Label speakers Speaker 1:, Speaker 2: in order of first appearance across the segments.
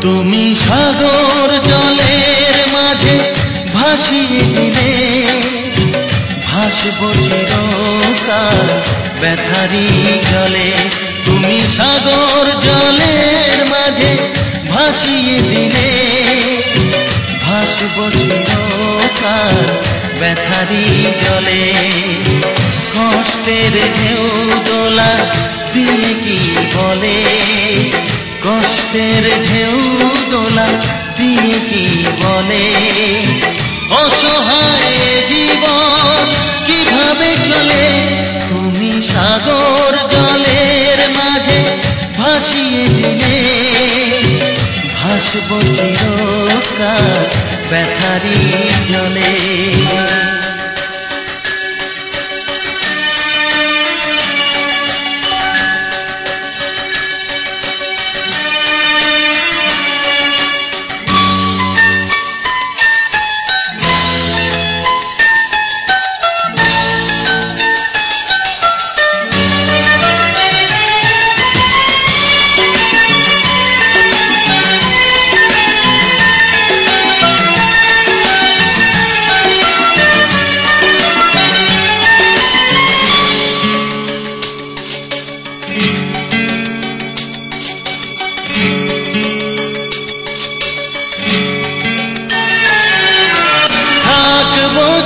Speaker 1: তুমি সাগর জলের মাঝে ভাসিয়ে দিলে ভাসব চিরকাল ব্যথারি জলে। তুমি সাগর জলের মাঝে ভাসিয়ে দিলে ভাসব চিরকাল ব্যথারি জলে। কষ্টের ঢেউ দোলা দিয়ে কি বলে, কষ্টের ঢেউ দোলা দিয়ে কি বলে, অসহায় জীবন কিভাবে চলে। তুমি সাগর জলের মাঝে ভাসিয়ে দিলে ভাসব চিরকাল ব্যথারি জলে।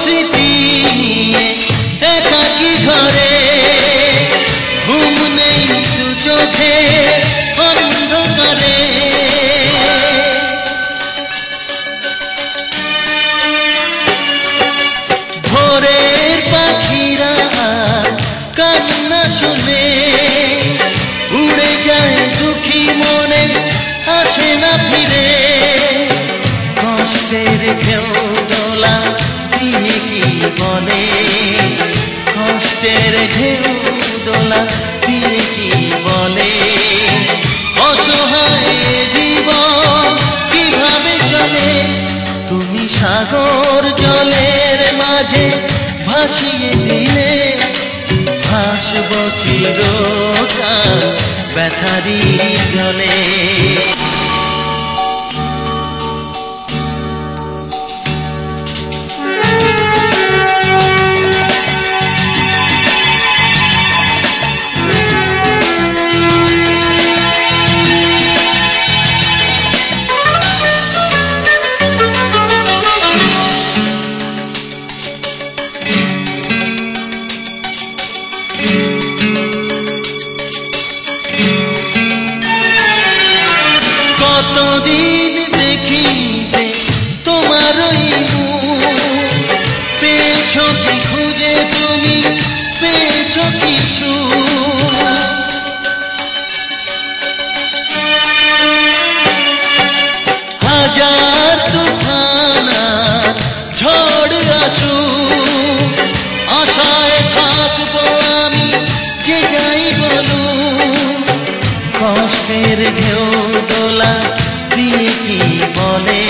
Speaker 1: স্মৃতি নিয়ে একাকী ঘরে, ঘুম নেই দু চোখে অন্ধকারে। ভোরের পাখিরা কান্না শুনে উড়ে যায় দুঃখী মনে আসে না ফিরে। কষ্টের ঢেউ দোলা দিয়ে কি বলে, কষ্টের ঢেউ দোলা দিয়ে কি বলে, অসহায় জীবন কিভাবে চলে। তুমি সাগর জলের মাঝে ভাসিয়ে দিলে ভাসব চিরকাল ব্যথারি জলে। কতদিন দেখি যে তোমার পেয়েছো কি খুঁজে, তুমি পেয়েছো কিছু। হাজার তুফান ঝড় আসু আশায় থাকবো আমি যে যাই বলু। কষ্টের ঢেউ দোলা দিয়ে কি বলে,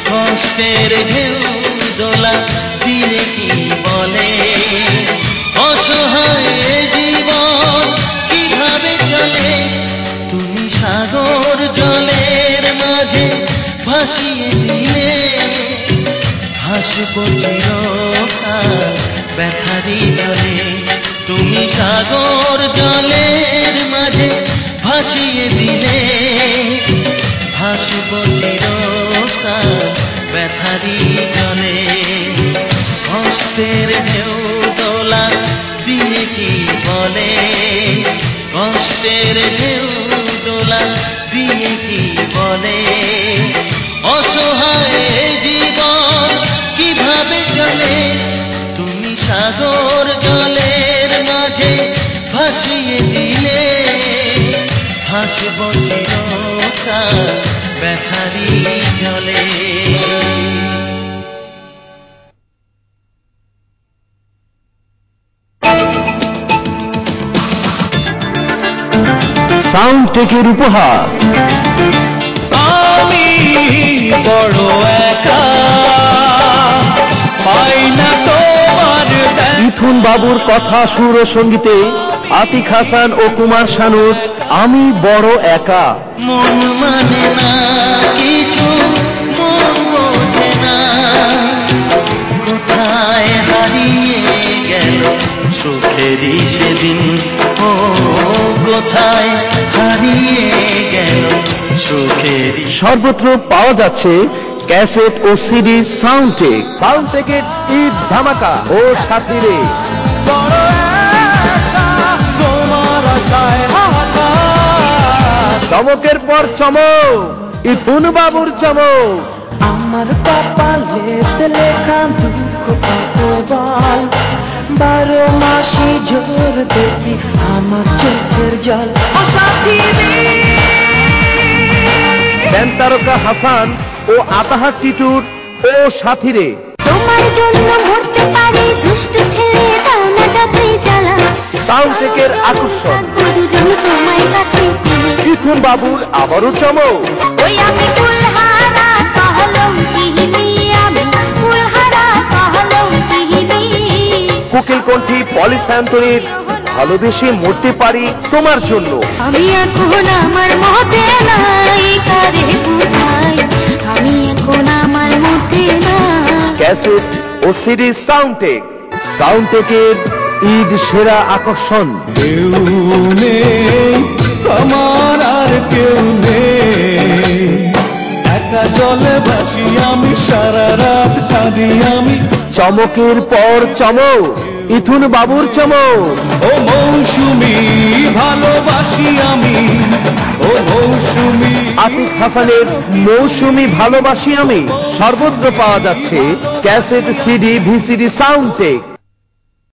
Speaker 1: কষ্টের ঢেউ দোলা দিয়ে কি বলে, অসহায় জীবন কিভাবে চলে। তুমি সাগর জলের মাঝে ভাসিয়ে দিলে ভাসব চিরকাল ব্যথারি জলে। তুমি সাগর জলের মাঝে ভাসিয়ে দিলে ভাসব চিরকাল ব্যথারি জলে। কষ্টের ঢেউ দোলা দিয়ে কি বলে, কষ্টের ঢেউ দোলা দিয়ে কি বলে, অসহায় জীবন কিভাবে চলে। তুমি সাগর জলের মাঝে দিয়ে দিলে হাসব চিরকাল ব্যথারি জলে।
Speaker 2: সাউন্ডটেকের উপহার
Speaker 1: আমি বড় একা পাই না তোমার।
Speaker 2: মিথুন বাবুর কথা সুর ও সঙ্গীতে আতিক হাসান ও কুমার শানুর আমি বড় একা।
Speaker 1: মন মানে না কিছু, মন বোঝে না কোথায় হারিয়ে গেল সুখেরই সেদিন। ও কোথায় হারিয়ে গেল সুখেরই।
Speaker 2: সর্বত্র পাওয়া যাচ্ছে ক্যাসেট ও সিডি সাউন্ডটেক। সাউন্ডটেকের ঈদ ধামাকা ও সাথীরে চমকের পর চমক, মিথুন বাবুর চমক।
Speaker 3: আমার কপালে লেখা দুঃখ বল 12 মাসে ঝড় দেখি আমার চোখের জল।
Speaker 2: ব্যান্ড তারকা হাসান ও আতাহার টিটুর ও সাথীরে।
Speaker 4: তোমার জন্য মরতে পারি দুষ্ট ছেলে, দাও না যতই জ্বালা।
Speaker 2: সাউন্ডটেকের আকর্ষণ
Speaker 4: দুজন তোমার কাছে
Speaker 2: মিথুন বাবুর আবারও চমক।
Speaker 4: ওই আমি কুলহারা কহলম কিহিনি, আমি কুলহারা কহলম কিহিনি।
Speaker 2: কোকিল কণ্ঠী পলি স্যান্তনির ভালোবেসে মরতে পারি তোমার জন্য।
Speaker 4: আমি এখন আমার মধ্যে নাই, কারে বুঝাই আমি এখন আমার মধ্যে নাই।
Speaker 2: ক্যাসেট ও সিডি সাউন্ডটেক। সাউন্ডটেকের ঈদ সেরা আকর্ষণ।
Speaker 5: কেউ নেই আমার আর কেউ নেই, একা জলে ভাসি আমি সারা রাত কাঁদি আমি।
Speaker 2: চমকের পর চমক, মিথুন বাবুর চমক।
Speaker 5: ও মৌসুমি ভালোবাসি আমি, ও মৌসুমি।
Speaker 2: আতিক হাসানের মৌসুমি ভালোবাসি আমি। সর্বত্র পাওয়া যাচ্ছে ক্যাসেট, সিডি, ভিসিডি সাউন্ডটেক।